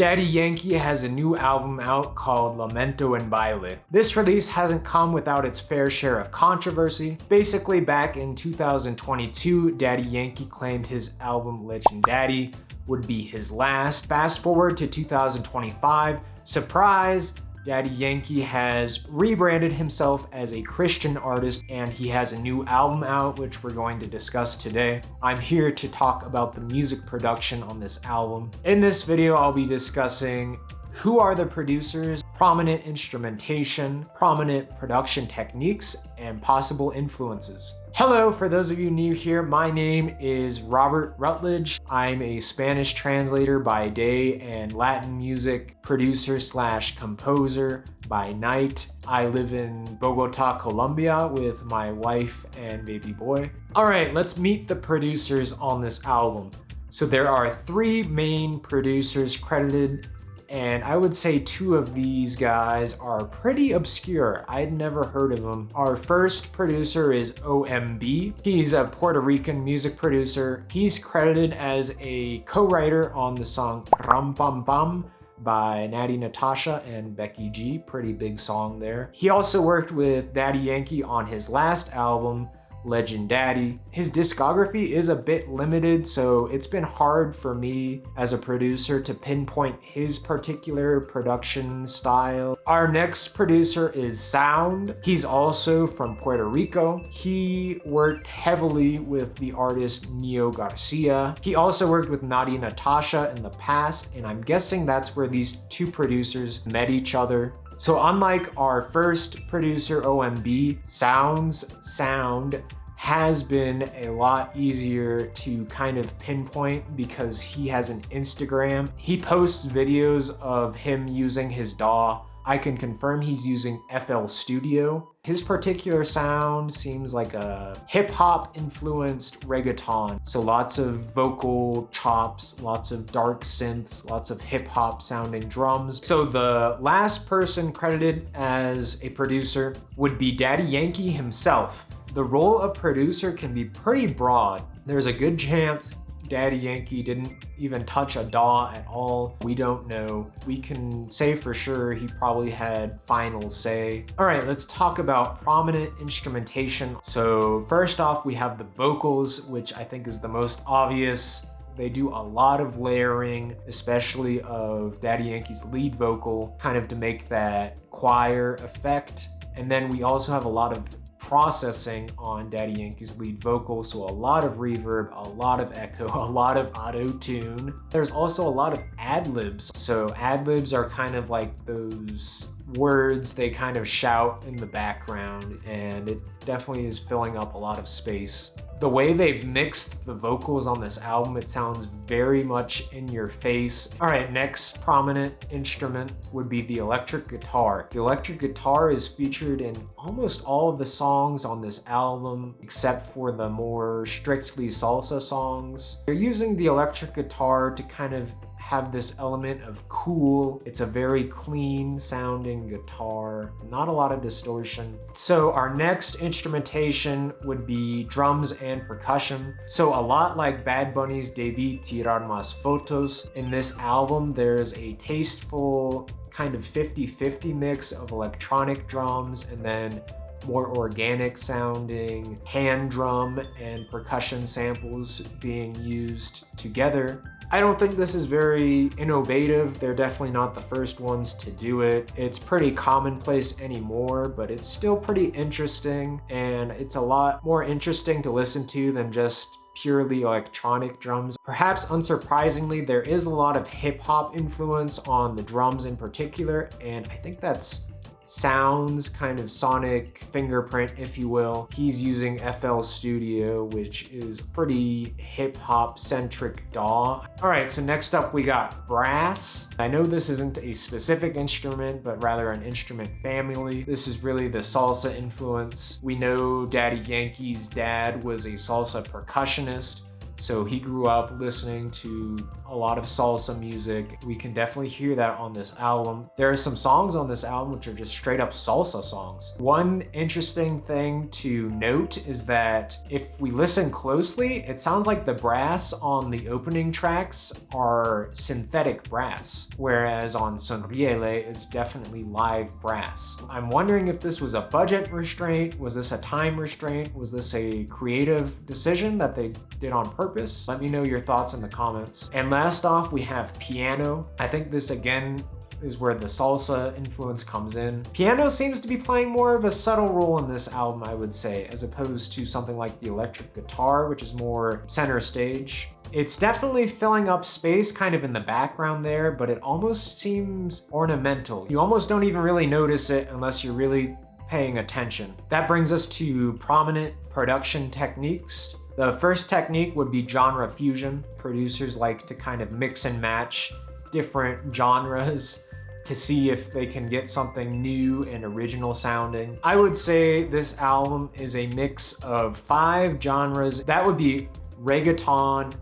Daddy Yankee has a new album out called Lamento and Baile. This release hasn't come without its fair share of controversy. Basically, back in 2022, Daddy Yankee claimed his album Legend Daddy would be his last. Fast forward to 2025, surprise! Daddy Yankee has rebranded himself as a Christian artist and he has a new album out, which we're going to discuss today. I'm here to talk about the music production on this album. In this video, I'll be discussing who are the producers, prominent instrumentation, prominent production techniques, and possible influences. Hello, for those of you new here, my name is Robert Rutledge. I'm a Spanish translator by day and Latin music producer / composer by night. I live in Bogota, Colombia with my wife and baby boy. All right, let's meet the producers on this album. So there are 3 main producers credited, and I would say 2 of these guys are pretty obscure. I'd never heard of them. Our first producer is OMB. He's a Puerto Rican music producer. He's credited as a co-writer on the song Ram Pam Pam by Natty Natasha and Becky G. Pretty big song there. He also worked with Daddy Yankee on his last album, Legend Daddy. His discography is a bit limited, so it's been hard for me as a producer to pinpoint his particular production style. Our next producer is Sound. He's also from Puerto Rico. He worked heavily with the artist Neo Garcia. He also worked with Natty Natasha in the past, and I'm guessing that's where these 2 producers met each other. So unlike our first producer, OMB, Sound's sound has been a lot easier to kind of pinpoint because he has an Instagram. He posts videos of him using his DAW. I can confirm he's using FL Studio. His particular sound seems like a hip-hop influenced reggaeton. So lots of vocal chops, lots of dark synths, lots of hip-hop sounding drums. So the last person credited as a producer would be Daddy Yankee himself. The role of producer can be pretty broad. There's a good chance Daddy Yankee didn't even touch a DAW at all. We don't know. We can say for sure he probably had final say. All right, let's talk about prominent instrumentation. So first off, we have the vocals, which I think is the most obvious. They do a lot of layering, especially of Daddy Yankee's lead vocal, kind of to make that choir effect. And then we also have a lot of processing on Daddy Yankee's lead vocal, so a lot of reverb, a lot of echo, a lot of auto-tune. There's also a lot of ad-libs. So ad-libs are kind of like those words they kind of shout in the background, and it definitely is filling up a lot of space. The way they've mixed the vocals on this album, it sounds very much in your face. All right, next prominent instrument would be the electric guitar. The electric guitar is featured in almost all of the songs on this album, except for the more strictly salsa songs. They're using the electric guitar to kind of have this element of cool. It's a very clean sounding guitar, not a lot of distortion. So our next instrumentation would be drums and percussion. So a lot like Bad Bunny's debut Tirar Más Fotos, in this album there's a tasteful kind of 50-50 mix of electronic drums and then more organic sounding hand drum and percussion samples being used together. I don't think this is very innovative. They're definitely not the first ones to do it. It's pretty commonplace anymore, but it's still pretty interesting, and it's a lot more interesting to listen to than just purely electronic drums. Perhaps unsurprisingly, there is a lot of hip-hop influence on the drums in particular, and I think that's Sound's kind of sonic fingerprint, if you will. He's using FL Studio, which is pretty hip-hop centric DAW. All right, so next up we got brass. I know this isn't a specific instrument, but rather an instrument family. This is really the salsa influence. We know Daddy Yankee's dad was a salsa percussionist, so he grew up listening to a lot of salsa music. We can definitely hear that on this album. There are some songs on this album which are just straight up salsa songs. One interesting thing to note is that if we listen closely, it sounds like the brass on the opening tracks are synthetic brass, whereas on Sonriele, it's definitely live brass. I'm wondering if this was a budget restraint, was this a time restraint, was this a creative decision that they did on purpose? Let me know your thoughts in the comments. And last off, we have piano. I think this again is where the salsa influence comes in. Piano seems to be playing more of a subtle role in this album, I would say, as opposed to something like the electric guitar, which is more center stage. It's definitely filling up space kind of in the background there, but it almost seems ornamental. You almost don't even really notice it unless you're really paying attention. That brings us to prominent production techniques. The first technique would be genre fusion. Producers like to kind of mix and match different genres to see if they can get something new and original sounding. I would say this album is a mix of 5 genres. That would be reggaeton,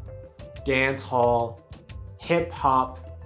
dancehall, hip hop,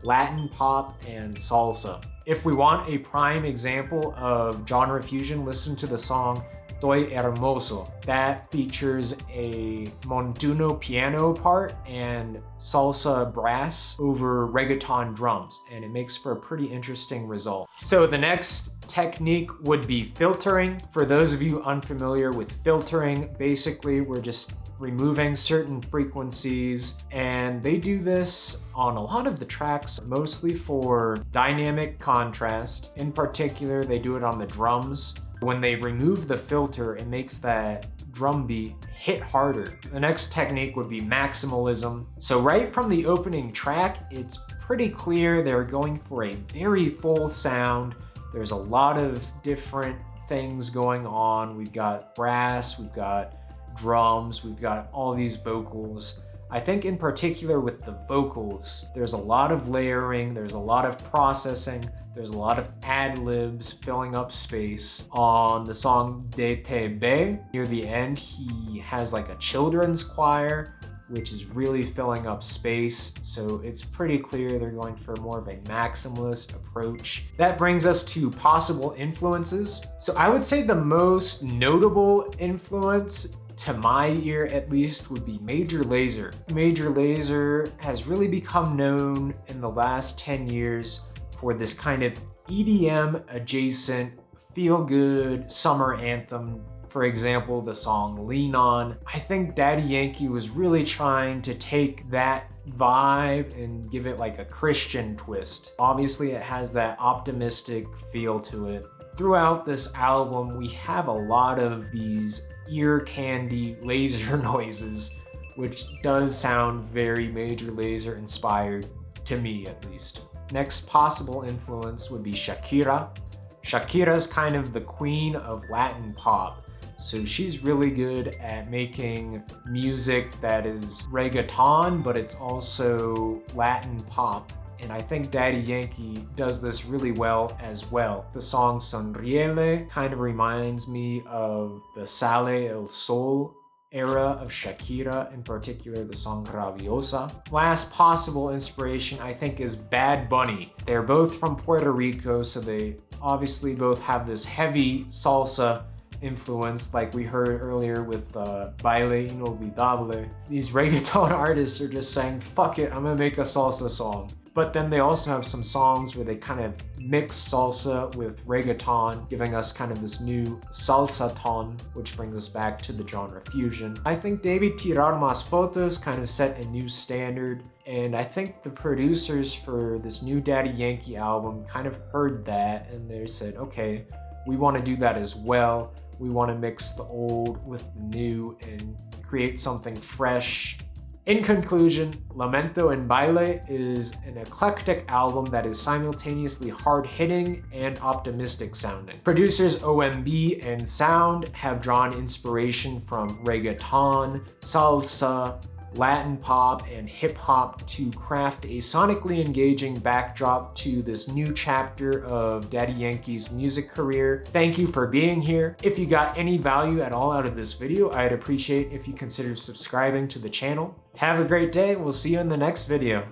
Latin pop, and salsa. If we want a prime example of genre fusion, listen to the song Estoy Hermoso. That features a montuno piano part and salsa brass over reggaeton drums, and it makes for a pretty interesting result. So the next technique would be filtering. For those of you unfamiliar with filtering, basically we're just removing certain frequencies, and they do this on a lot of the tracks, mostly for dynamic contrast. In particular, they do it on the drums. When they remove the filter, it makes that drum beat hit harder. The next technique would be maximalism. So right from the opening track, it's pretty clear they're going for a very full sound. There's a lot of different things going on. We've got brass, we've got drums, we've got all these vocals. I think in particular with the vocals, there's a lot of layering, there's a lot of processing, there's a lot of ad-libs filling up space. On the song De Te Be, near the end, he has like a children's choir, which is really filling up space. So it's pretty clear they're going for more of a maximalist approach. That brings us to possible influences. So I would say the most notable influence, to my ear at least, would be Major Lazer. Major Lazer has really become known in the last 10 years for this kind of EDM adjacent, feel-good summer anthem. For example, the song Lean On. I think Daddy Yankee was really trying to take that vibe and give it like a Christian twist. Obviously, it has that optimistic feel to it. Throughout this album, we have a lot of these ear candy laser noises, which does sound very Major Lazer inspired, to me at least. Next possible influence would be Shakira. Shakira's kind of the queen of Latin pop, so she's really good at making music that is reggaeton, but it's also Latin pop. And I think Daddy Yankee does this really well as well. The song Sonriele kind of reminds me of the Sale el Sol era of Shakira, in particular the song Rabiosa. Last possible inspiration, I think, is Bad Bunny. They're both from Puerto Rico, so they obviously both have this heavy salsa influence, like we heard earlier with Baile Inolvidable. These reggaeton artists are just saying, fuck it, I'm gonna make a salsa song. But then they also have some songs where they kind of mix salsa with reggaeton, giving us kind of this new salsa ton, which brings us back to the genre fusion. I think Debí Tirar Más Fotos kind of set a new standard, and I think the producers for this new Daddy Yankee album kind of heard that, and they said, okay, we want to do that as well. We want to mix the old with the new and create something fresh. In conclusion, Lamento and Baile is an eclectic album that is simultaneously hard-hitting and optimistic sounding. Producers OMB and Sound have drawn inspiration from reggaeton, salsa, Latin pop and hip hop to craft a sonically engaging backdrop to this new chapter of Daddy Yankee's music career. Thank you for being here. If you got any value at all out of this video, I'd appreciate if you consider subscribing to the channel. Have a great day. We'll see you in the next video.